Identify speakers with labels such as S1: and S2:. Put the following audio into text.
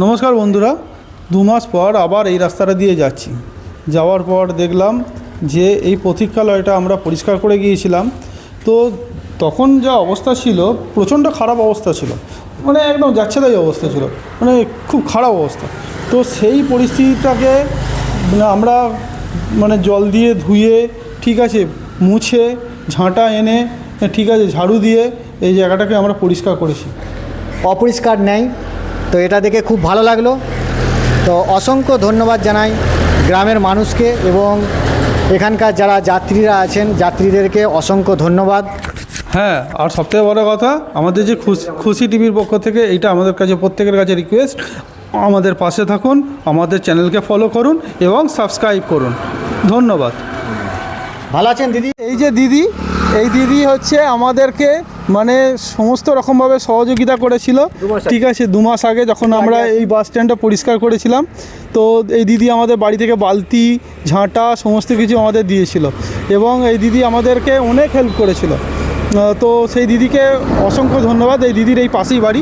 S1: নমস্কার বন্ধুরা, 2 মাস পর আবার এই রাস্তাটা দিয়ে যাচ্ছি। যাওয়ার পর দেখলাম যে এই প্রতীক্ষালয়টা আমরা পরিষ্কার করে গিয়েছিলাম, তো তখন যা অবস্থা ছিল প্রচণ্ড খারাপ অবস্থা ছিল, মানে একদম যাচ্ছেতাই অবস্থা ছিল, মানে খুব খারাপ অবস্থা। তো সেই পরিস্থিতিটাকে আমরা মানে জল দিয়ে ধুয়ে, ঠিক আছে, মুছে ঝাঁটা এনে, ঠিক আছে, ঝাড়ু দিয়ে এই জায়গাটাকে আমরা পরিষ্কার করেছি।
S2: অপরিষ্কার নেই, তো এটা দেখে খুব ভালো লাগলো। তো অসংখ্য ধন্যবাদ জানাই গ্রামের মানুষকে এবং এখানকার যারা যাত্রীরা আছেন যাত্রীদেরকে অসংখ্য ধন্যবাদ।
S1: হ্যাঁ, আর সবথেকে বড় কথা, আমাদের যে খুশি টিভির পক্ষ থেকে এইটা আমাদের কাছে প্রত্যেকের কাছে রিকোয়েস্ট, আমাদের পাশে থাকুন, আমাদের চ্যানেলকে ফলো করুন এবং সাবস্ক্রাইব করুন। ধন্যবাদ।
S2: ভালো আছেন দিদি?
S1: এই যে দিদি, এই দিদি হচ্ছে আমাদেরকে মানে সমস্ত রকমভাবে সহযোগিতা করেছিল, ঠিক আছে, 2 মাস আগে যখন আমরা এই বাস স্ট্যান্ডটা পরিষ্কার করেছিলাম। তো এই দিদি আমাদের বাড়ি থেকে বালতি, ঝাঁটা সমস্ত কিছু আমাদের দিয়েছিল এবং এই দিদি আমাদেরকে অনেক হেল্প করেছিল। তো সেই দিদিকে অসংখ্য ধন্যবাদ। এই দিদির এই পাশেই বাড়ি।